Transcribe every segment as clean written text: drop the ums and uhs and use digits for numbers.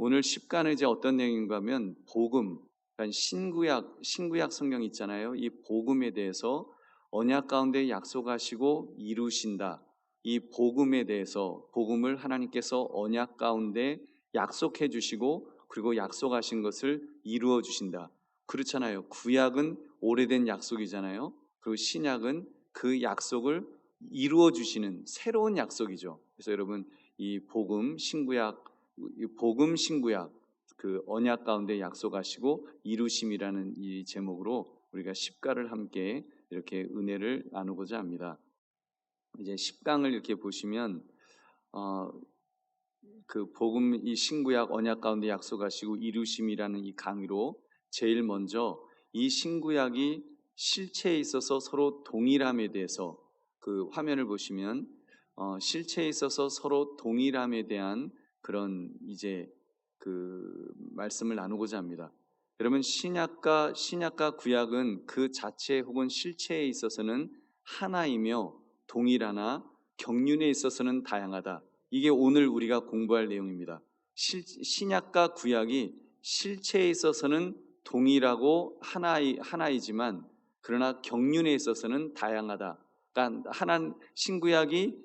오늘 10가는 이제 어떤 내용인가 하면 복음, 그러니까 신구약 성경 있잖아요. 이 복음에 대해서 언약 가운데 약속하시고 이루신다. 이 복음에 대해서 복음을 하나님께서 언약 가운데 약속해 주시고 그리고 약속하신 것을 이루어 주신다. 그렇잖아요. 구약은 오래된 약속이잖아요. 그리고 신약은 그 약속을 이루어 주시는 새로운 약속이죠. 그래서 여러분 이 복음 신구약 이 복음 신구약 그 언약 가운데 약속하시고 이루심이라는 이 제목으로 우리가 십가를 함께 이렇게 은혜를 나누고자 합니다. 이제 십강을 이렇게 보시면 어, 그 복음 이 신구약 언약 가운데 약속하시고 이루심이라는 이 강의로 제일 먼저 이 신구약이 실체에 있어서 서로 동일함에 대해서 그 화면을 보시면 실체에 있어서 서로 동일함에 대한 그런 이제 그 말씀을 나누고자 합니다. 여러분 신약과 구약은 그 자체 혹은 실체에 있어서는 하나이며 동일하나 경륜에 있어서는 다양하다. 이게 오늘 우리가 공부할 내용입니다. 신약과 구약이 실체에 있어서는 동일하고 하나이지만 그러나 경륜에 있어서는 다양하다. 그러니까 신구약이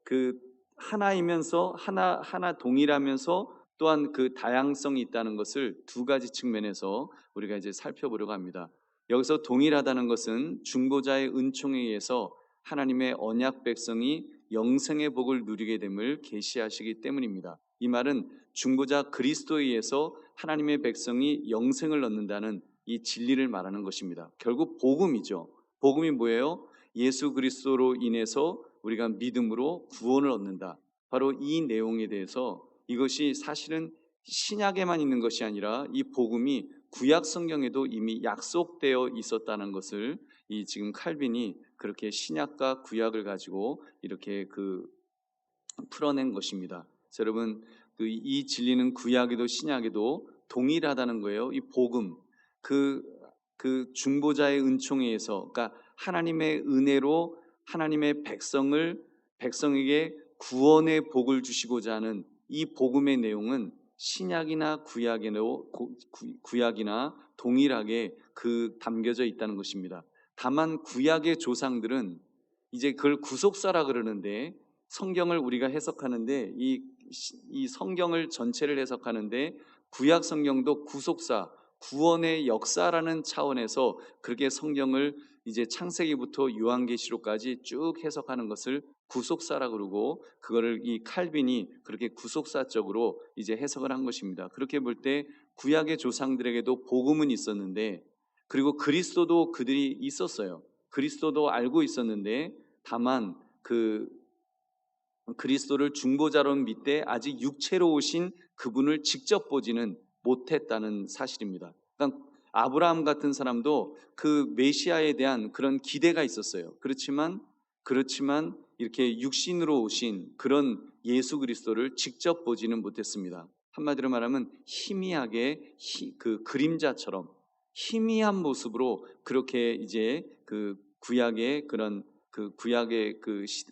그 하나이면서 하나 동일하면서 또한 그 다양성이 있다는 것을 두 가지 측면에서 우리가 이제 살펴보려고 합니다. 여기서 동일하다는 것은 중보자의 은총에 의해서 하나님의 언약 백성이 영생의 복을 누리게 됨을 계시하시기 때문입니다. 이 말은 중보자 그리스도에 의해서 하나님의 백성이 영생을 얻는다는 이 진리를 말하는 것입니다. 결국 복음이죠. 복음이 뭐예요? 예수 그리스도로 인해서 우리가 믿음으로 구원을 얻는다. 바로 이 내용에 대해서 이것이 사실은 신약에만 있는 것이 아니라 이 복음이 구약 성경에도 이미 약속되어 있었다는 것을 이 지금 칼빈이 그렇게 신약과 구약을 가지고 이렇게 풀어낸 것입니다. 그래서 여러분 이 진리는 구약에도 신약에도 동일하다는 거예요. 이 복음 그 중보자의 은총에 의해서 그러니까 하나님의 은혜로 하나님의 백성에게 구원의 복을 주시고자 하는 이 복음의 내용은 신약이나 구약이나 동일하게 담겨져 있다는 것입니다. 다만 구약의 조상들은 이제 그걸 구속사라 그러는데 성경을 우리가 해석하는데 이 성경을 전체를 해석하는데 구약 성경도 구속사, 구원의 역사라는 차원에서 그렇게 성경을 이제 창세기부터 요한계시록까지 쭉 해석하는 것을 구속사라 그러고 그거를 이 칼빈이 그렇게 구속사적으로 이제 해석을 한 것입니다. 그렇게 볼 때 구약의 조상들에게도 복음은 있었는데 그리고 그리스도도 그들이 있었어요. 그리스도도 알고 있었는데 다만 그리스도를 중보자로 믿되 아직 육체로 오신 그분을 직접 보지는 못했다는 사실입니다. 그러니까 아브라함 같은 사람도 그 메시아에 대한 그런 기대가 있었어요. 그렇지만 이렇게 육신으로 오신 그런 예수 그리스도를 직접 보지는 못했습니다. 한마디로 말하면 희미하게 그 그림자처럼 희미한 모습으로 그렇게 이제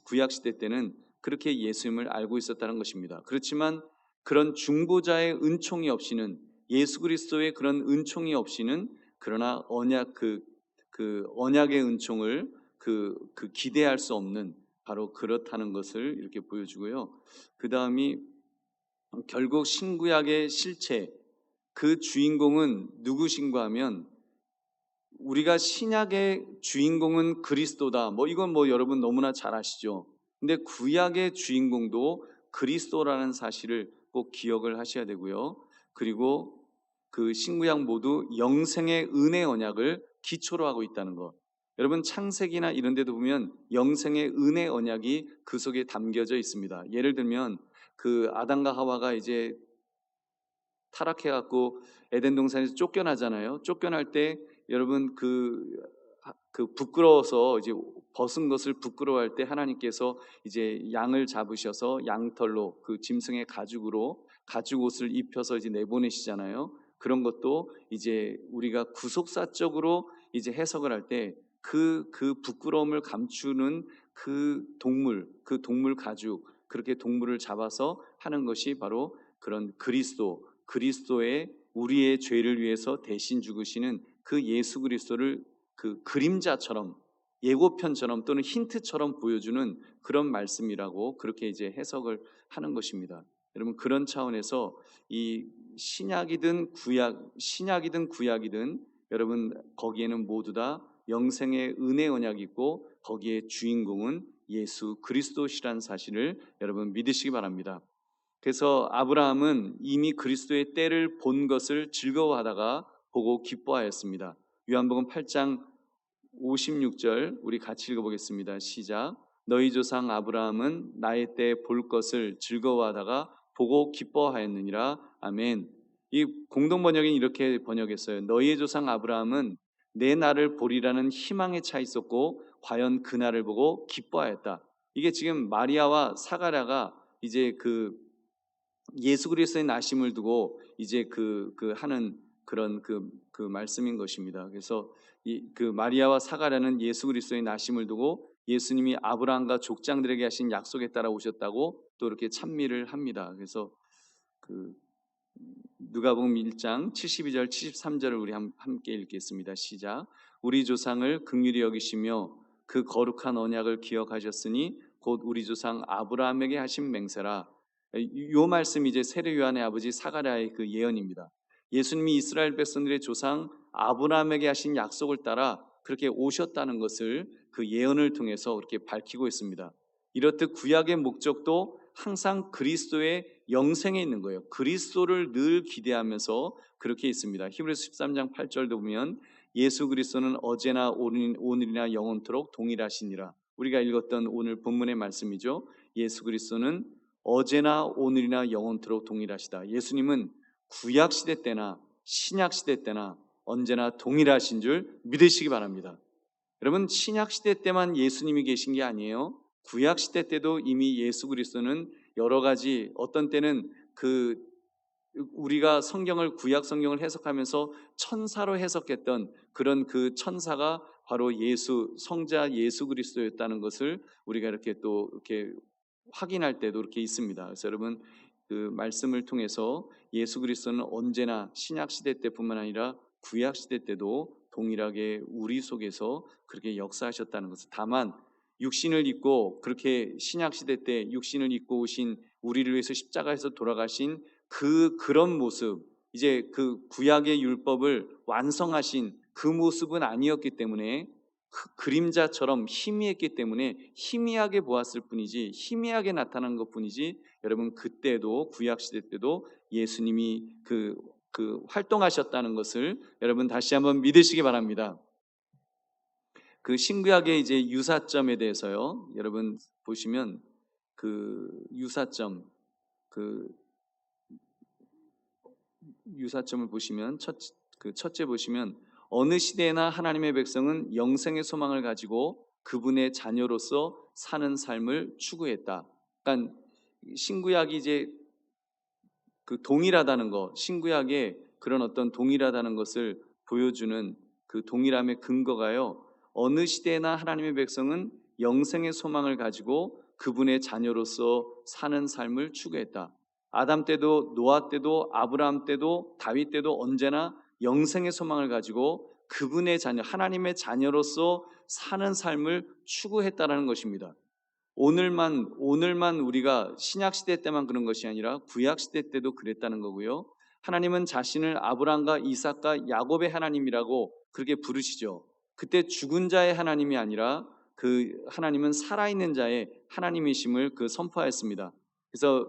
구약 시대 때는 그렇게 예수님을 알고 있었다는 것입니다. 그렇지만 그런 중보자의 은총이 없이는 예수 그리스도의 그런 은총이 없이는 그러나 언약의 은총을 기대할 수 없는 바로 그렇다는 것을 이렇게 보여주고요. 그 다음이 결국 신구약의 실체 그 주인공은 누구신가 하면 우리가 신약의 주인공은 그리스도다. 이건 여러분 너무나 잘 아시죠. 근데 구약의 주인공도 그리스도라는 사실을 꼭 기억을 하셔야 되고요. 그리고 그 신구약 모두 영생의 은혜 언약을 기초로 하고 있다는 것. 여러분 창세기나 이런 데도 보면 영생의 은혜 언약이 그 속에 담겨져 있습니다. 예를 들면 그 아담과 하와가 이제 타락해갖고 에덴 동산에서 쫓겨나잖아요. 쫓겨날 때 여러분 부끄러워서 이제 벗은 것을 부끄러워할 때 하나님께서 이제 양을 잡으셔서 양털로 그 짐승의 가죽으로 가죽 옷을 입혀서 이제 내보내시잖아요. 그런 것도 이제 우리가 구속사적으로 이제 해석을 할 때 그 부끄러움을 감추는 그 동물 가죽 그렇게 동물을 잡아서 하는 것이 바로 그런 그리스도의 우리의 죄를 위해서 대신 죽으시는 그 예수 그리스도를 그 그림자처럼 예고편처럼 또는 힌트처럼 보여주는 그런 말씀이라고 그렇게 이제 해석을 하는 것입니다. 여러분 그런 차원에서 이 신약이든 구약이든 여러분 거기에는 모두 다 영생의 은혜 언약이 있고 거기에 주인공은 예수 그리스도시라는 사실을 여러분 믿으시기 바랍니다. 그래서 아브라함은 이미 그리스도의 때를 본 것을 즐거워하다가 보고 기뻐하였습니다. 요한복음 8장 56절 우리 같이 읽어보겠습니다. 시작. 너희 조상 아브라함은 나의 때 볼 것을 즐거워하다가 보고 기뻐하였느니라. 아멘. 이 공동 번역이 이렇게 번역했어요. 너희의 조상 아브라함은 내 날을 보리라는 희망에 차 있었고 과연 그 날을 보고 기뻐하였다. 이게 지금 마리아와 사가랴가 이제 그 예수 그리스도의 나심을 두고 이제 하는 그런 그 말씀인 것입니다. 그래서 그 마리아와 사가랴는 예수 그리스도의 나심을 두고 예수님이 아브라함과 족장들에게 하신 약속에 따라 오셨다고 또 이렇게 찬미를 합니다. 그래서 그 누가복음 1장 72절 73절을 우리 함께 읽겠습니다. 시작. 우리 조상을 긍휼히 여기시며 그 거룩한 언약을 기억하셨으니 곧 우리 조상 아브라함에게 하신 맹세라. 요 말씀이 이제 세례 요한의 아버지 사가랴의 그 예언입니다. 예수님이 이스라엘 백성들의 조상 아브라함에게 하신 약속을 따라 그렇게 오셨다는 것을 그 예언을 통해서 그렇게 밝히고 있습니다. 이렇듯 구약의 목적도 항상 그리스도의 영생에 있는 거예요. 그리스도를 늘 기대하면서 그렇게 있습니다. 히브리서 13장 8절도 보면 예수 그리스도는 어제나 오늘이나 영원토록 동일하시니라. 우리가 읽었던 오늘 본문의 말씀이죠. 예수 그리스도는 어제나 오늘이나 영원토록 동일하시다. 예수님은 구약 시대 때나 신약 시대 때나 언제나 동일하신 줄 믿으시기 바랍니다. 여러분 신약 시대 때만 예수님이 계신 게 아니에요. 구약 시대 때도 이미 예수 그리스도는 여러 가지 어떤 때는 우리가 구약 성경을 해석하면서 천사로 해석했던 그런 그 천사가 바로 성자 예수 그리스도였다는 것을 우리가 이렇게 또 이렇게 확인할 때도 이렇게 있습니다. 그래서 여러분 그 말씀을 통해서 예수 그리스도는 언제나 신약 시대 때뿐만 아니라 구약 시대 때도 동일하게 우리 속에서 그렇게 역사하셨다는 것을, 다만 육신을 입고 그렇게 신약 시대 때 육신을 입고 오신 우리를 위해서 십자가에서 돌아가신 그런 모습, 이제 그 구약의 율법을 완성하신 그 모습은 아니었기 때문에 그 그림자처럼 희미했기 때문에 희미하게 보았을 뿐이지, 희미하게 나타난 것뿐이지, 여러분 그때도 구약 시대 때도 예수님이 그 활동하셨다는 것을 여러분 다시 한번 믿으시기 바랍니다. 그 신구약의 이제 유사점에 대해서요, 여러분 보시면 그 유사점, 그 유사점을 보시면 첫째 보시면 어느 시대나 하나님의 백성은 영생의 소망을 가지고 그분의 자녀로서 사는 삶을 추구했다. 그러니까 신구약이 이제 그 동일하다는 것, 신구약의 그런 어떤 동일하다는 것을 보여주는 그 동일함의 근거가요, 어느 시대나 하나님의 백성은 영생의 소망을 가지고 그분의 자녀로서 사는 삶을 추구했다. 아담 때도 노아 때도 아브라함 때도 다윗 때도 언제나 영생의 소망을 가지고 그분의 자녀, 하나님의 자녀로서 사는 삶을 추구했다라는 것입니다. 오늘만 우리가 신약 시대 때만 그런 것이 아니라 구약 시대 때도 그랬다는 거고요. 하나님은 자신을 아브라함과 이삭과 야곱의 하나님이라고 그렇게 부르시죠. 그때 죽은 자의 하나님이 아니라 그 하나님은 살아있는 자의 하나님이심을 선포하였습니다. 그래서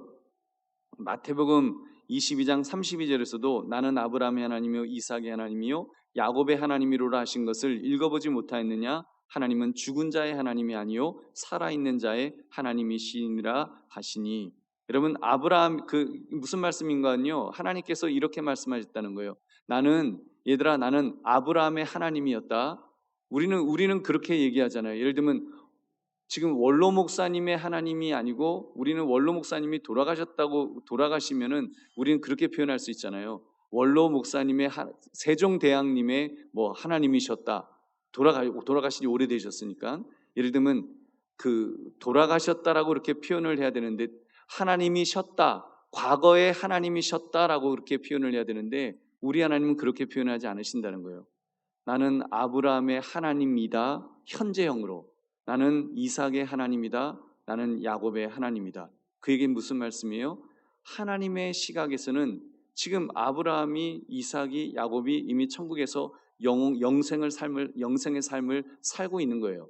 마태복음 22장 32절에서도 나는 아브라함의 하나님이요 이삭의 하나님이요 야곱의 하나님이로라 하신 것을 읽어보지 못하였느냐? 하나님은 죽은 자의 하나님이 아니요 살아있는 자의 하나님이시니라 하시니. 여러분 아브라함 무슨 말씀인가요? 하나님께서 이렇게 말씀하셨다는 거예요. 얘들아 나는 아브라함의 하나님이었다. 우리는 그렇게 얘기하잖아요. 예를 들면 지금 원로 목사님의 하나님이 아니고, 우리는 원로 목사님이 돌아가시면은 우리는 그렇게 표현할 수 있잖아요. 원로 목사님의 세종대왕님의 하나님이셨다. 돌아가신 지 오래되셨으니까. 예를 들면 돌아가셨다라고 이렇게 표현을 해야 되는데, 하나님이셨다, 과거에 하나님이셨다라고 그렇게 표현을 해야 되는데 우리 하나님은 그렇게 표현하지 않으신다는 거예요. 나는 아브라함의 하나님이다 현재형으로, 나는 이삭의 하나님이다, 나는 야곱의 하나님이다. 그에게 무슨 말씀이에요? 하나님의 시각에서는 지금 아브라함이, 이삭이, 야곱이 이미 천국에서 영생의 삶을 살고 있는 거예요.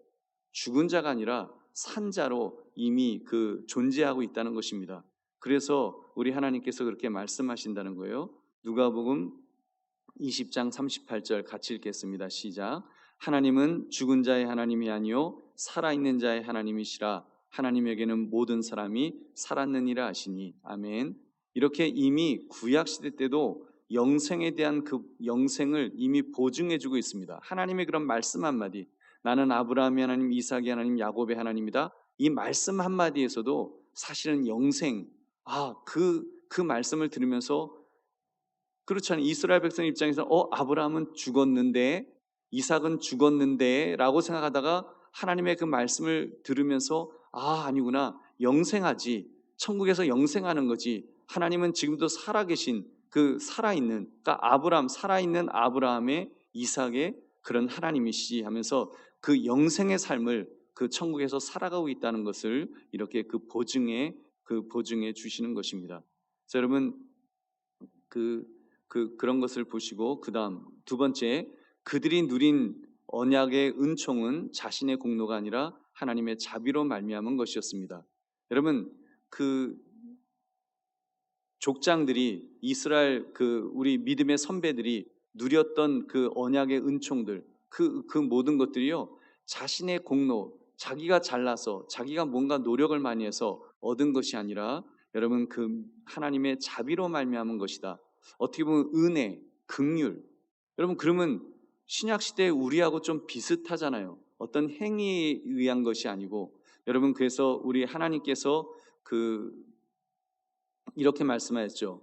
죽은 자가 아니라 산 자로 이미 존재하고 있다는 것입니다. 그래서 우리 하나님께서 그렇게 말씀하신다는 거예요. 누가복음 20장 38절 같이 읽겠습니다. 시작. 하나님은 죽은 자의 하나님이 아니요 살아있는 자의 하나님이시라. 하나님에게는 모든 사람이 살았느니라 하시니. 아멘. 이렇게 이미 구약시대 때도 영생에 대한 그 영생을 이미 보증해주고 있습니다. 하나님의 그런 말씀 한마디, 나는 아브라함의 하나님, 이삭의 하나님, 야곱의 하나님이다, 이 말씀 한마디에서도 사실은 영생, 그 말씀을 들으면서, 그렇잖아요. 이스라엘 백성 입장에서 아브라함은 죽었는데, 이삭은 죽었는데 라고 생각하다가 하나님의 그 말씀을 들으면서 아니구나, 영생하지, 천국에서 영생하는 거지, 하나님은 지금도 살아계신 살아있는, 그러니까 살아있는 아브라함의, 이삭의 그런 하나님이시지 하면서 그 영생의 삶을 그 천국에서 살아가고 있다는 것을 이렇게 보증해 주시는 것입니다. 자, 여러분, 그런 것을 보시고, 그 다음 두 번째, 그들이 누린 언약의 은총은 자신의 공로가 아니라 하나님의 자비로 말미암은 것이었습니다. 여러분, 족장들이, 이스라엘 우리 믿음의 선배들이 누렸던 그 언약의 은총들, 그 모든 것들이요, 자신의 공로, 자기가 잘나서, 자기가 뭔가 노력을 많이 해서 얻은 것이 아니라, 여러분, 하나님의 자비로 말미암은 것이다. 어떻게 보면 은혜, 긍휼. 여러분, 그러면 신약 시대에 우리하고 좀 비슷하잖아요. 어떤 행위에 의한 것이 아니고. 여러분, 그래서 우리 하나님께서 이렇게 말씀하셨죠.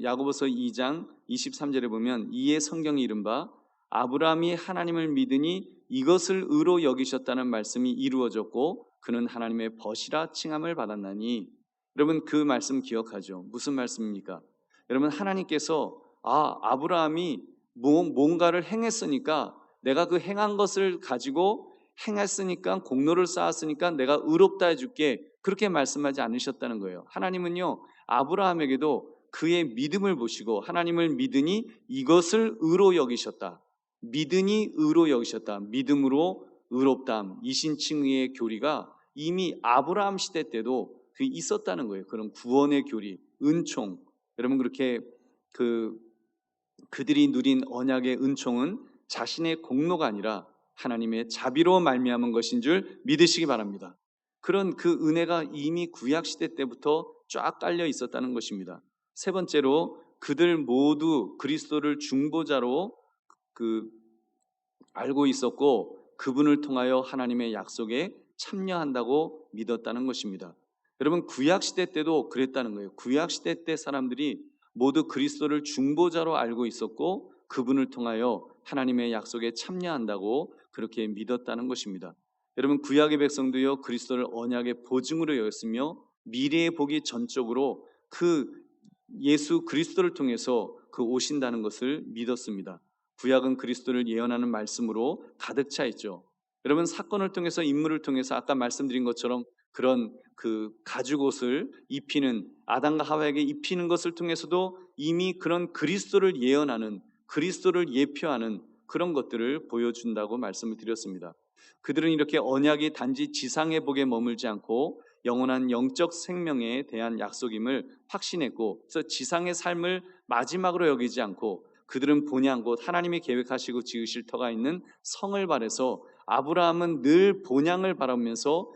야고보서 2장 23절에 보면, 이에 성경이 이른바 아브라함이 하나님을 믿으니 이것을 의로 여기셨다는 말씀이 이루어졌고 그는 하나님의 벗이라 칭함을 받았나니. 여러분, 그 말씀 기억하죠? 무슨 말씀입니까? 여러분, 하나님께서 아브라함이 뭔가를 행했으니까, 내가 그 행한 것을 가지고 행했으니까, 공로를 쌓았으니까 내가 의롭다 해줄게, 그렇게 말씀하지 않으셨다는 거예요. 하나님은요, 아브라함에게도 그의 믿음을 보시고 하나님을 믿으니 이것을 의로 여기셨다, 믿으니 의로 여기셨다, 믿음으로 의롭다함, 이신칭의의 교리가 이미 아브라함 시대 때도 있었다는 거예요. 그런 구원의 교리, 은총. 여러분, 그렇게 그들이 누린 언약의 은총은 자신의 공로가 아니라 하나님의 자비로 말미암은 것인 줄 믿으시기 바랍니다. 그런 은혜가 이미 구약시대 때부터 쫙 깔려 있었다는 것입니다. 세 번째로, 그들 모두 그리스도를 중보자로 알고 있었고 그분을 통하여 하나님의 약속에 참여한다고 믿었다는 것입니다. 여러분, 구약시대 때도 그랬다는 거예요. 구약시대 때 사람들이 모두 그리스도를 중보자로 알고 있었고 그분을 통하여 하나님의 약속에 참여한다고 그렇게 믿었다는 것입니다. 여러분, 구약의 백성도요, 그리스도를 언약의 보증으로 여겼으며 미래의 복이 전적으로 예수 그리스도를 통해서 오신다는 것을 믿었습니다. 구약은 그리스도를 예언하는 말씀으로 가득 차 있죠. 여러분, 사건을 통해서, 인물을 통해서 아까 말씀드린 것처럼 그런 가죽옷을 입히는, 아담과 하와에게 입히는 것을 통해서도 이미 그런 그리스도를 예언하는, 그리스도를 예표하는 그런 것들을 보여준다고 말씀을 드렸습니다. 그들은 이렇게 언약이 단지 지상의 복에 머물지 않고 영원한 영적 생명에 대한 약속임을 확신했고, 그래서 지상의 삶을 마지막으로 여기지 않고 그들은 본향, 곧 하나님이 계획하시고 지으실 터가 있는 성을 바라서, 아브라함은 늘 본향을 바라면서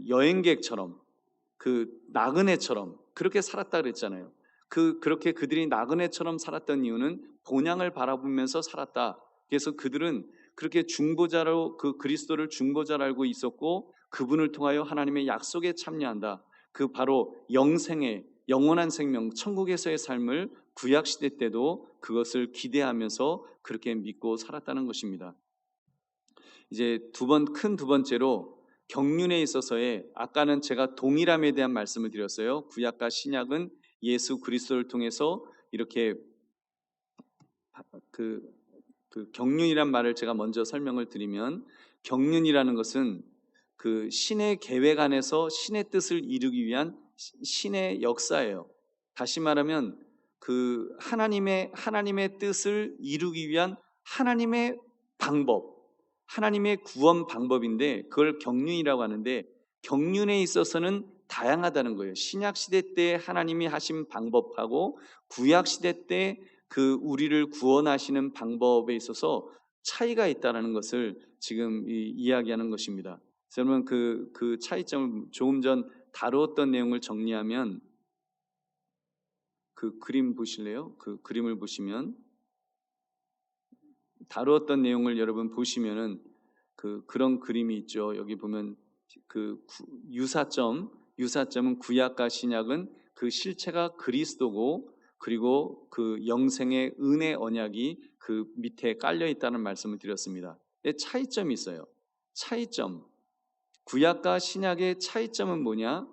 여행객처럼, 나그네처럼 그렇게 살았다 그랬잖아요. 그렇게 그들이 나그네처럼 살았던 이유는 본향을 바라보면서 살았다. 그래서 그들은 그렇게 중보자로, 그리스도를 중보자로 알고 있었고 그분을 통하여 하나님의 약속에 참여한다. 바로 영원한 생명, 천국에서의 삶을 구약시대 때도 그것을 기대하면서 그렇게 믿고 살았다는 것입니다. 이제 두 번째로, 경륜에 있어서의 아까는 제가 동일함에 대한 말씀을 드렸어요. 구약과 신약은 예수 그리스도를 통해서 이렇게 그, 그 경륜이란 말을 제가 먼저 설명을 드리면 경륜이라는 것은 그 신의 계획 안에서 신의 뜻을 이루기 위한 신의 역사예요. 다시 말하면 그 하나님의 뜻을 이루기 위한 하나님의 방법, 하나님의 구원 방법인데 그걸 경륜이라고 하는데 경륜에 있어서는 다양하다는 거예요. 신약 시대 때 하나님이 하신 방법하고 구약 시대 때 그 우리를 구원하시는 방법에 있어서 차이가 있다는 것을 지금 이야기하는 것입니다. 여러분 그 차이점을 조금 전 다루었던 내용을 정리하면 그 그림 보실래요? 그 그림을 보시면 다루었던 내용을 여러분 보시면은 그런 그림이 있죠. 여기 보면 유사점은 구약과 신약은 그 실체가 그리스도고 그리고 그 영생의 은혜 언약이 그 밑에 깔려 있다는 말씀을 드렸습니다. 근데 차이점이 있어요. 차이점. 구약과 신약의 차이점은 뭐냐?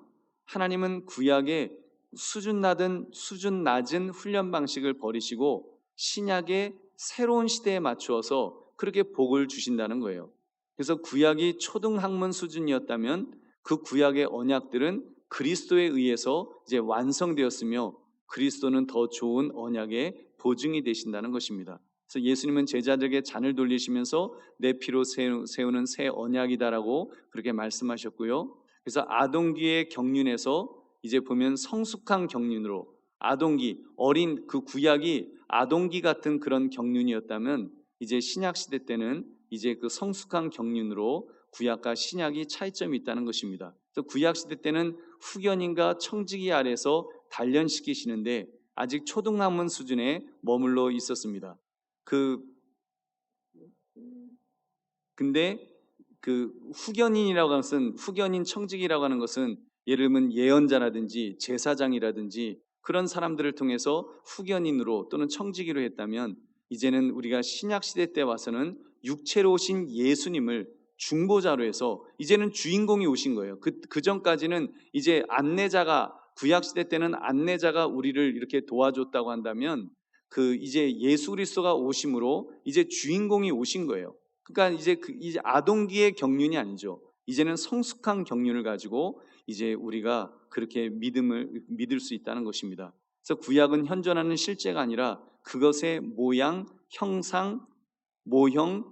하나님은 구약의 수준 낮은 훈련 방식을 버리시고 신약의 새로운 시대에 맞추어서 그렇게 복을 주신다는 거예요. 그래서 구약이 초등학문 수준이었다면 그 구약의 언약들은 그리스도에 의해서 이제 완성되었으며 그리스도는 더 좋은 언약의 보증이 되신다는 것입니다. 그래서 예수님은 제자들에게 잔을 돌리시면서 내 피로 세우는 새 언약이다라고 그렇게 말씀하셨고요. 그래서 아동기의 경륜에서 이제 보면 성숙한 경륜으로 아동기 어린 그 구약이 아동기 같은 그런 경륜이었다면 이제 신약 시대 때는 이제 그 성숙한 경륜으로 구약과 신약이 차이점이 있다는 것입니다. 그래서 구약 시대 때는 후견인과 청지기 아래서 단련시키시는데 아직 초등학문 수준에 머물러 있었습니다. 근데 그 후견인이라고 하는 것은 후견인 청직이라고 하는 것은 예를 들면 예언자라든지 제사장이라든지 그런 사람들을 통해서 후견인으로 또는 청지기로 했다면 이제는 우리가 신약 시대 때 와서는 육체로 오신 예수님을 중보자로 해서 이제는 주인공이 오신 거예요. 그 전까지는 이제 안내자가 구약 시대 때는 안내자가 우리를 이렇게 도와줬다고 한다면 이제 예수 그리스도가 오심으로 이제 주인공이 오신 거예요. 그러니까 이제 아동기의 경륜이 아니죠. 이제는 성숙한 경륜을 가지고 이제 우리가 그렇게 믿을 수 있다는 것입니다. 그래서 구약은 현존하는 실제가 아니라 그것의 모양, 형상, 모형,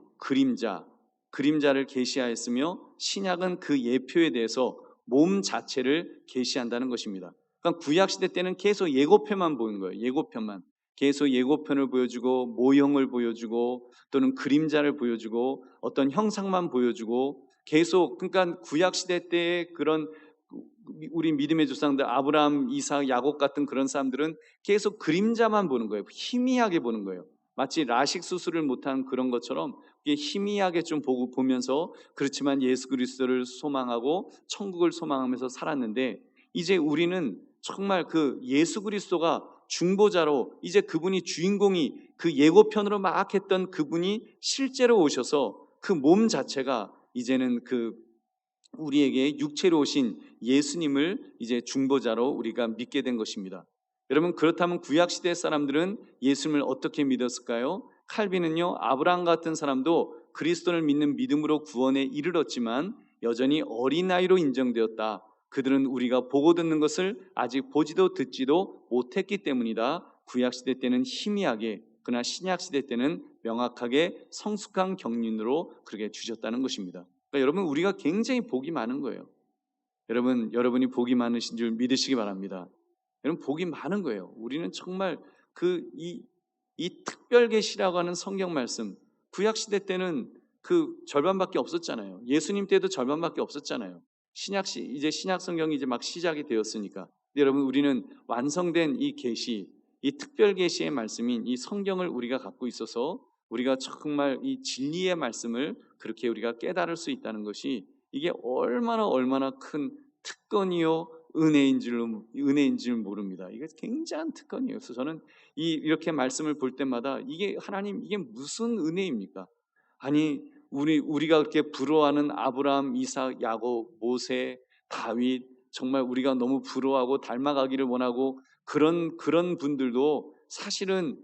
그림자를 계시하였으며 신약은 그 예표에 대해서 몸 자체를 계시한다는 것입니다. 그러니까 구약 시대 때는 계속 예고편만 보인 거예요. 예고편만. 계속 예고편을 보여주고 모형을 보여주고 또는 그림자를 보여주고 어떤 형상만 보여주고 계속 그러니까 구약 시대 때의 그런 우리 믿음의 조상들 아브라함, 이삭, 야곱 같은 그런 사람들은 계속 그림자만 보는 거예요. 희미하게 보는 거예요. 마치 라식 수술을 못한 그런 것처럼 희미하게 좀 보면서 그렇지만 예수 그리스도를 소망하고 천국을 소망하면서 살았는데 이제 우리는 정말 그 예수 그리스도가 중보자로 이제 그분이 주인공이 그 예고편으로 막 했던 그분이 실제로 오셔서 그 몸 자체가 이제는 우리에게 육체로 오신 예수님을 이제 중보자로 우리가 믿게 된 것입니다. 여러분 그렇다면 구약 시대 사람들은 예수님을 어떻게 믿었을까요? 칼빈은요 아브라함 같은 사람도 그리스도를 믿는 믿음으로 구원에 이르렀지만 여전히 어린아이로 인정되었다. 그들은 우리가 보고 듣는 것을 아직 보지도 듣지도 못했기 때문이다. 구약 시대 때는 희미하게 그러나 신약 시대 때는 명확하게 성숙한 경륜으로 그렇게 주셨다는 것입니다. 그러니까 여러분 우리가 굉장히 복이 많은 거예요. 여러분이 복이 많으신 줄 믿으시기 바랍니다. 여러분 복이 많은 거예요. 우리는 정말 이 특별 계시라고 하는 성경 말씀 구약 시대 때는 그 절반밖에 없었잖아요. 예수님 때도 절반밖에 없었잖아요. 이제 신약 성경이 이제 막 시작이 되었으니까. 근데 여러분 우리는 완성된 이 계시, 이 특별 계시의 말씀인 이 성경을 우리가 갖고 있어서 우리가 정말 이 진리의 말씀을 그렇게 우리가 깨달을 수 있다는 것이 이게 얼마나 큰 특권이요 은혜인 줄 모릅니다. 이게 굉장한 특권이에요. 그래서 저는 이렇게 말씀을 볼 때마다 이게 하나님 이게 무슨 은혜입니까? 아니 우리가 그렇게 부러워하는 아브라함, 이삭, 야곱, 모세, 다윗, 정말 우리가 너무 부러워하고 닮아가기를 원하고 그런 분들도 사실은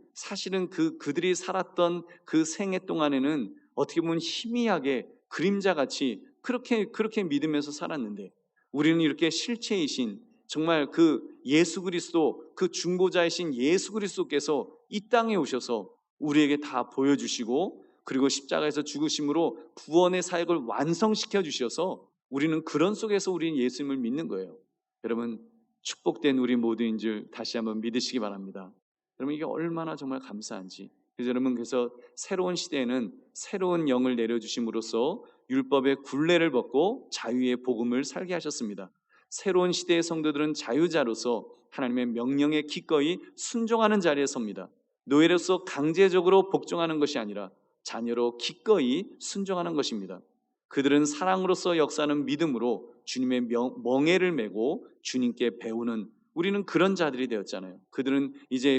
그들이 살았던 그 생애 동안에는 어떻게 보면 희미하게 그림자같이 그렇게 믿으면서 살았는데, 우리는 이렇게 실체이신 정말 그 예수 그리스도, 그 중보자이신 예수 그리스도께서 이 땅에 오셔서 우리에게 다 보여주시고, 그리고 십자가에서 죽으심으로 구원의 사역을 완성시켜 주셔서 우리는 그런 속에서 우리는 예수님을 믿는 거예요. 여러분, 축복된 우리 모두인 줄 다시 한번 믿으시기 바랍니다. 여러분, 이게 얼마나 정말 감사한지. 그래서 새로운 시대에는 새로운 영을 내려주심으로써 율법의 굴레를 벗고 자유의 복음을 살게 하셨습니다. 새로운 시대의 성도들은 자유자로서 하나님의 명령에 기꺼이 순종하는 자리에 섭니다. 노예로서 강제적으로 복종하는 것이 아니라 자녀로 기꺼이 순종하는 것입니다. 그들은 사랑으로서 역사하는 믿음으로 주님의 멍에를 메고 주님께 배우는, 우리는 그런 자들이 되었잖아요.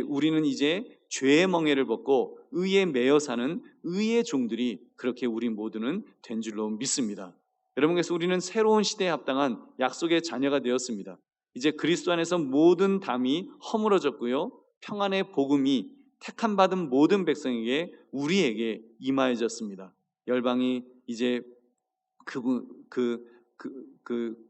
우리는 이제 죄의 멍에를 벗고 의에 매여 사는 의의 종들이 그렇게 우리 모두는 된 줄로 믿습니다. 여러분, 그래서 우리는 새로운 시대에 합당한 약속의 자녀가 되었습니다. 이제 그리스도 안에서 모든 담이 허물어졌고요, 평안의 복음이 택함 받은 모든 백성에게 우리에게 임하여졌습니다. 열방이 이제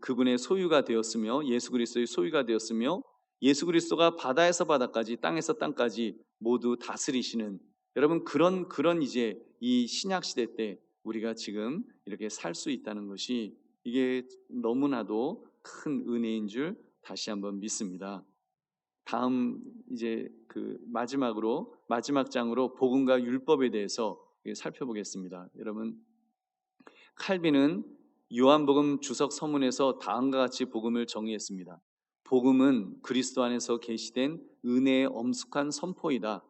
그분의 소유가 되었으며, 예수 그리스도의 소유가 되었으며, 예수 그리스도가 바다에서 바다까지 땅에서 땅까지 모두 다스리시는, 여러분, 그런 이제 이 신약 시대 때 우리가 지금 이렇게 살 수 있다는 것이, 이게 너무나도 큰 은혜인 줄 다시 한번 믿습니다. 다음 이제 마지막 장으로 복음과 율법에 대해서 살펴보겠습니다. 여러분, 칼빈은 요한복음 주석 서문에서 다음과 같이 복음을 정의했습니다. 복음은 그리스도 안에서 계시된 은혜의 엄숙한 선포이다.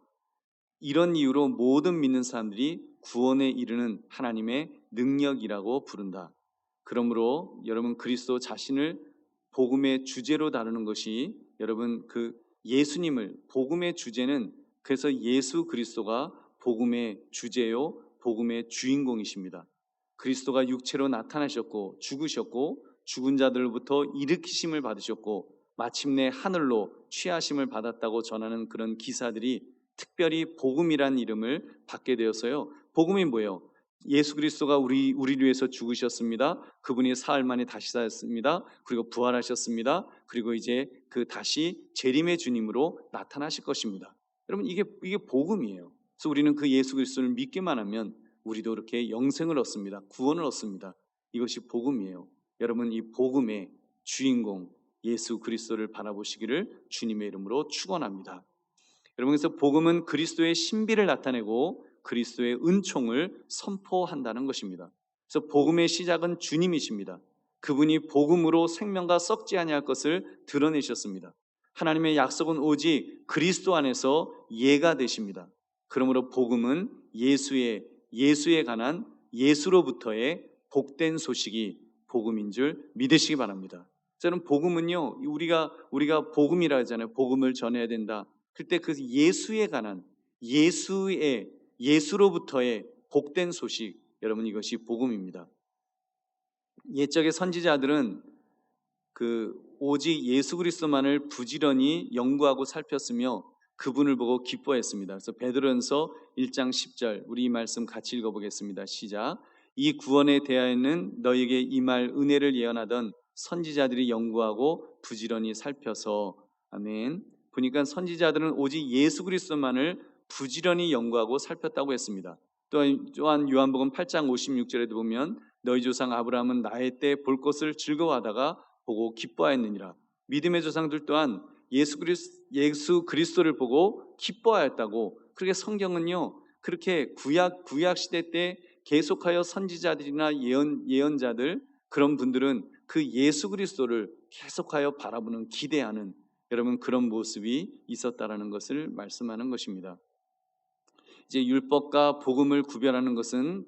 이런 이유로 모든 믿는 사람들이 구원에 이르는 하나님의 능력이라고 부른다. 그러므로 여러분, 그리스도 자신을 복음의 주제로 다루는 것이, 여러분, 예수님을, 복음의 주제는, 그래서 예수 그리스도가 복음의 주제요, 복음의 주인공이십니다. 그리스도가 육체로 나타나셨고 죽으셨고 죽은 자들로부터 일으키심을 받으셨고 마침내 하늘로 취하심을 받았다고 전하는 그런 기사들이 특별히 복음이란 이름을 받게 되었어요. 복음이 뭐예요? 예수 그리스도가 우리를 위해서 죽으셨습니다. 그분이 사흘 만에 다시 사셨습니다. 그리고 부활하셨습니다. 그리고 이제 다시 재림의 주님으로 나타나실 것입니다. 여러분, 이게 복음이에요. 그래서 우리는 그 예수 그리스도를 믿기만 하면 우리도 이렇게 영생을 얻습니다. 구원을 얻습니다. 이것이 복음이에요. 여러분, 이 복음의 주인공 예수 그리스도를 바라보시기를 주님의 이름으로 축원합니다. 여러분, 그래서 복음은 그리스도의 신비를 나타내고 그리스도의 은총을 선포한다는 것입니다. 그래서 복음의 시작은 주님이십니다. 그분이 복음으로 생명과 썩지 아니할 것을 드러내셨습니다. 하나님의 약속은 오직 그리스도 안에서 예가 되십니다. 그러므로 복음은 예수에 관한 예수로부터의 복된 소식이 복음인 줄 믿으시기 바랍니다. 저는 복음은요, 우리가 복음이라 하잖아요. 복음을 전해야 된다. 그때 그 예수에 관한 예수로부터의 복된 소식, 여러분, 이것이 복음입니다. 옛적의 선지자들은 오직 예수 그리스도만을 부지런히 연구하고 살폈으며 그분을 보고 기뻐했습니다. 그래서 베드로전서 1장 10절, 우리 이 말씀 같이 읽어보겠습니다. 시작. 이 구원에 대하여는 너에게 임할 은혜를 예언하던 선지자들이 연구하고 부지런히 살펴서. 아멘. 보니까 선지자들은 오직 예수 그리스도만을 부지런히 연구하고 살폈다고 했습니다. 또한 요한복음 8장 56절에도 보면 너희 조상 아브라함은 나의 때 볼 것을 즐거워하다가 보고 기뻐하였느니라. 믿음의 조상들 또한 예수 그리스도를 보고 기뻐하였다고. 그렇게 성경은요, 그렇게 구약 시대 때 계속하여 선지자들이나 예언자들, 그런 분들은 그 예수 그리스도를 계속하여 바라보는, 기대하는, 여러분, 그런 모습이 있었다라는 것을 말씀하는 것입니다. 이제 율법과 복음을 구별하는 것은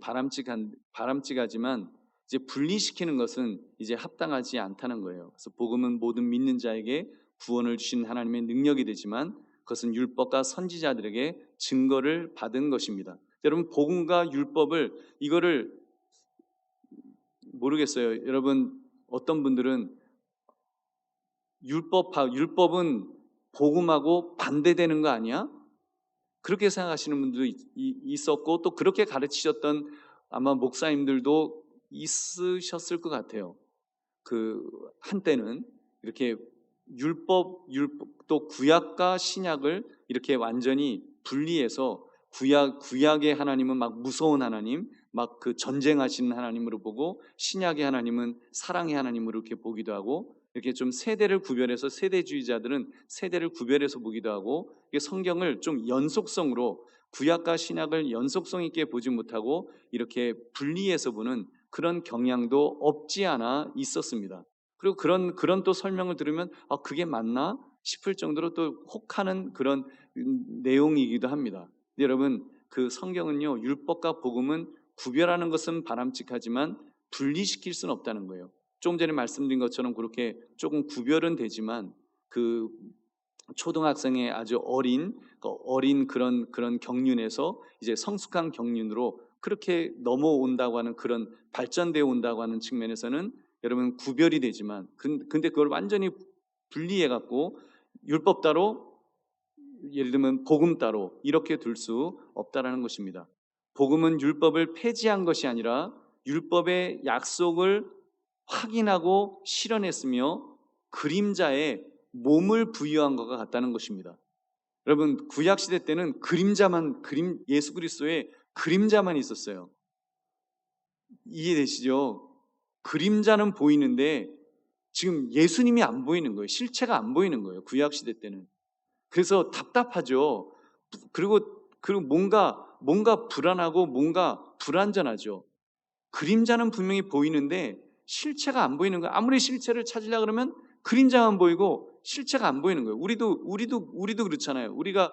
바람직하지만 이제 분리시키는 것은 이제 합당하지 않다는 거예요. 그래서 복음은 모든 믿는 자에게 구원을 주신 하나님의 능력이 되지만 그것은 율법과 선지자들에게 증거를 받은 것입니다. 여러분, 복음과 율법을 이거를 모르겠어요. 여러분, 어떤 분들은 율법은 복음하고 반대되는 거 아니야? 그렇게 생각하시는 분도 있었고, 또 그렇게 가르치셨던 아마 목사님들도 있으셨을 것 같아요. 그 한때는 이렇게 율법 또 구약과 신약을 이렇게 완전히 분리해서 구약의 하나님은 막 무서운 하나님, 막 그 전쟁하시는 하나님으로 보고, 신약의 하나님은 사랑의 하나님으로 이렇게 보기도 하고, 이렇게 좀 세대를 구별해서, 세대주의자들은 세대를 구별해서 보기도 하고, 이게 성경을 좀 연속성으로, 구약과 신약을 연속성 있게 보지 못하고 이렇게 분리해서 보는 그런 경향도 없지 않아 있었습니다. 그리고 그런 또 설명을 들으면 그게 맞나 싶을 정도로 또 혹하는 그런 내용이기도 합니다. 근데 여러분, 그 성경은요, 율법과 복음은 구별하는 것은 바람직하지만 분리시킬 수는 없다는 거예요. 조금 전에 말씀드린 것처럼 그렇게 조금 구별은 되지만, 그 초등학생의 아주 어린 그런 경륜에서 이제 성숙한 경륜으로 그렇게 넘어온다고 하는, 그런 발전되어 온다고 하는 측면에서는 여러분 구별이 되지만, 근데 그걸 완전히 분리해 갖고 율법 따로, 예를 들면 복음 따로 이렇게 둘 수 없다라는 것입니다. 복음은 율법을 폐지한 것이 아니라 율법의 약속을 확인하고 실현했으며 그림자에 몸을 부여한 것과 같다는 것입니다. 여러분, 구약 시대 때는 예수 그리스도의 그림자만 있었어요. 이해되시죠? 그림자는 보이는데 지금 예수님이 안 보이는 거예요. 실체가 안 보이는 거예요. 구약 시대 때는. 그래서 답답하죠. 그리고 뭔가 불안하고 뭔가 불안전하죠. 그림자는 분명히 보이는데 실체가 안 보이는 거예요. 아무리 실체를 찾으려고 그러면 그림자만 보이고 실체가 안 보이는 거예요. 우리도 그렇잖아요. 우리가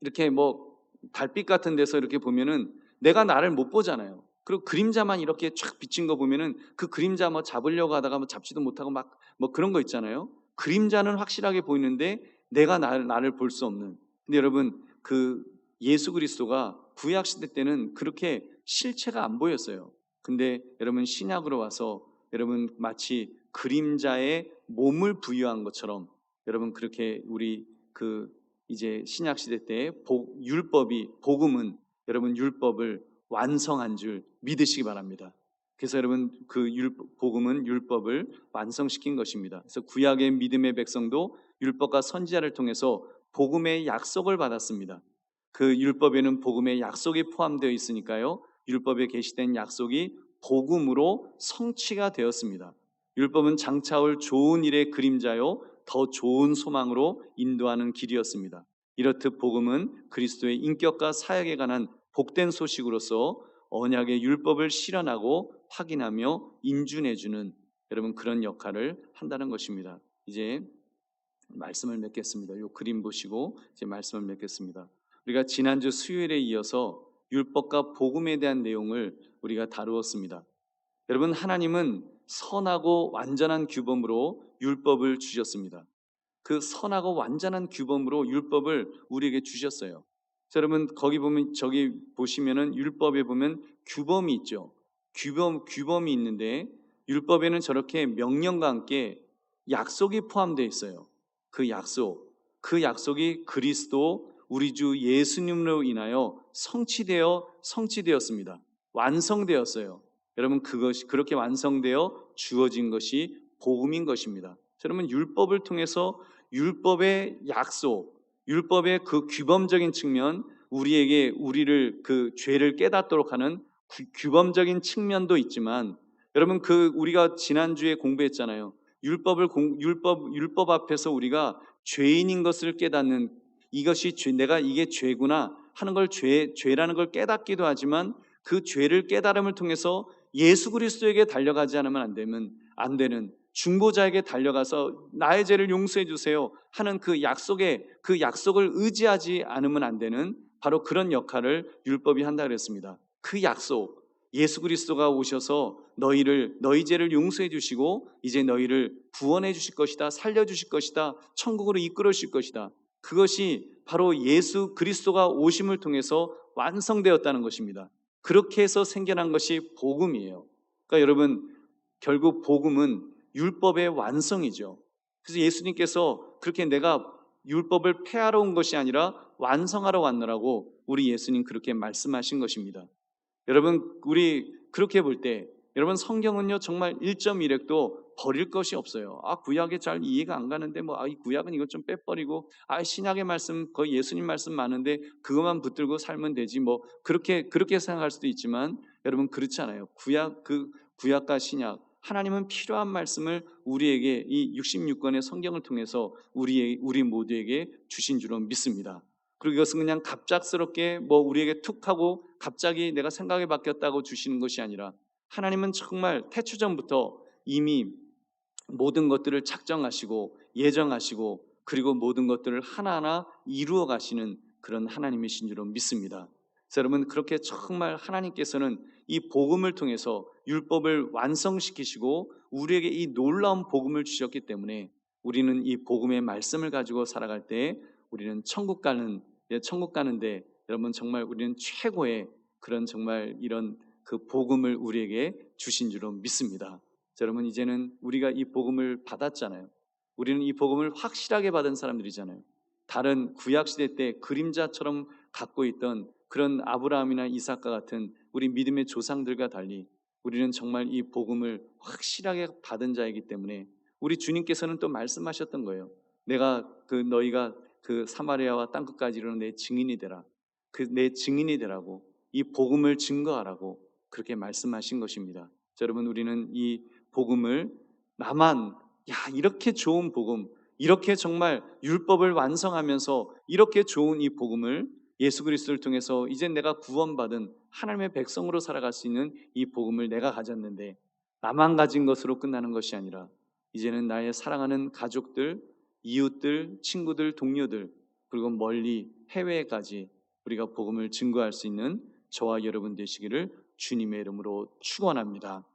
이렇게 뭐 달빛 같은 데서 이렇게 보면은 내가 나를 못 보잖아요. 그리고 그림자만 이렇게 쫙 비친 거 보면은 그 그림자 뭐 잡으려고 하다가 뭐 잡지도 못하고 막 뭐 그런 거 있잖아요. 그림자는 확실하게 보이는데 내가 나를 볼 수 없는. 근데 여러분, 그 예수 그리스도가 구약 시대 때는 그렇게 실체가 안 보였어요. 근데 여러분, 신약으로 와서 여러분 마치 그림자에 몸을 부여한 것처럼, 여러분 그렇게 우리 이제 신약 시대 때 복음은 여러분 율법을 완성한 줄 믿으시기 바랍니다. 그래서 여러분, 복음은 율법을 완성시킨 것입니다. 그래서 구약의 믿음의 백성도 율법과 선지자를 통해서 복음의 약속을 받았습니다. 그 율법에는 복음의 약속이 포함되어 있으니까요, 율법에 게시된 약속이 복음으로 성취가 되었습니다. 율법은 장차올 좋은 일의 그림자요 더 좋은 소망으로 인도하는 길이었습니다. 이렇듯 복음은 그리스도의 인격과 사역에 관한 복된 소식으로서 언약의 율법을 실현하고 확인하며 인준해주는, 여러분, 그런 역할을 한다는 것입니다. 이제 말씀을 맺겠습니다. 이 그림 보시고 이제 말씀을 맺겠습니다. 우리가 지난주 수요일에 이어서 율법과 복음에 대한 내용을 우리가 다루었습니다. 여러분, 하나님은 선하고 완전한 규범으로 율법을 주셨습니다. 그 선하고 완전한 규범으로 율법을 우리에게 주셨어요. 자, 여러분, 저기 보시면은 율법에 보면 규범이 있죠. 규범이 있는데 율법에는 저렇게 명령과 함께 약속이 포함되어 있어요. 그 약속이 그리스도 우리 주 예수님으로 인하여 성취되었습니다. 완성되었어요. 여러분, 그것이 그렇게 완성되어 주어진 것이 복음인 것입니다. 여러분, 율법을 통해서 율법의 약속, 율법의 그 규범적인 측면, 우리를 그 죄를 깨닫도록 하는 규범적인 측면도 있지만, 여러분, 우리가 지난주에 공부했잖아요. 율법 앞에서 우리가 죄인인 것을 깨닫는, 내가 이게 죄구나 하는 걸 죄라는 걸 깨닫기도 하지만, 그 죄를 깨달음을 통해서 예수 그리스도에게 달려가지 않으면 안 되는, 중보자에게 달려가서 나의 죄를 용서해 주세요 하는 그 약속을 의지하지 않으면 안 되는, 바로 그런 역할을 율법이 한다 그랬습니다. 그 약속, 예수 그리스도가 오셔서 너희 죄를 용서해 주시고 이제 너희를 구원해 주실 것이다, 살려 주실 것이다, 천국으로 이끌어 주실 것이다. 그것이 바로 예수 그리스도가 오심을 통해서 완성되었다는 것입니다. 그렇게 해서 생겨난 것이 복음이에요. 그러니까 여러분, 결국 복음은 율법의 완성이죠. 그래서 예수님께서 그렇게 내가 율법을 폐하러 온 것이 아니라 완성하러 왔노라고 우리 예수님 그렇게 말씀하신 것입니다. 여러분, 우리 그렇게 볼 때 여러분, 성경은요 정말 1.1획도 버릴 것이 없어요. 구약에 잘 이해가 안 가는데 이 구약은 이것 좀 빼버리고 신약의 말씀 거의 예수님 말씀 많은데 그것만 붙들고 살면 되지 그렇게 생각할 수도 있지만 여러분, 그렇지 않아요. 구약과 신약, 하나님은 필요한 말씀을 우리에게 이 66권의 성경을 통해서 우리 모두에게 주신 줄로 믿습니다. 그리고 이것은 그냥 갑작스럽게 우리에게 툭 하고 갑자기 내가 생각이 바뀌었다고 주시는 것이 아니라 하나님은 정말 태초전부터 이미 모든 것들을 작정하시고 예정하시고 그리고 모든 것들을 하나하나 이루어 가시는 그런 하나님이신 줄로 믿습니다. 그래서 여러분, 그렇게 정말 하나님께서는 이 복음을 통해서 율법을 완성시키시고 우리에게 이 놀라운 복음을 주셨기 때문에 우리는 이 복음의 말씀을 가지고 살아갈 때 우리는 천국 가는데 여러분, 정말 우리는 최고의 그런 정말 이런 그 복음을 우리에게 주신 줄로 믿습니다. 자, 여러분, 이제는 우리가 이 복음을 받았잖아요. 우리는 이 복음을 확실하게 받은 사람들이잖아요. 다른 구약시대 때 그림자처럼 갖고 있던 그런 아브라함이나 이삭과 같은 우리 믿음의 조상들과 달리 우리는 정말 이 복음을 확실하게 받은 자이기 때문에 우리 주님께서는 또 말씀하셨던 거예요. 너희가 그 사마리아와 땅끝까지 이르는 내 증인이 되라. 내 증인이 되라고, 이 복음을 증거하라고 그렇게 말씀하신 것입니다. 자, 여러분, 우리는 이 복음을 이렇게 좋은 복음, 이렇게 정말 율법을 완성하면서 이렇게 좋은 이 복음을 예수 그리스도를 통해서 이제 내가 구원받은 하나님의 백성으로 살아갈 수 있는 이 복음을 내가 가졌는데 나만 가진 것으로 끝나는 것이 아니라 이제는 나의 사랑하는 가족들, 이웃들, 친구들, 동료들, 그리고 멀리 해외까지 우리가 복음을 증거할 수 있는 저와 여러분 되시기를 주님의 이름으로 축원합니다.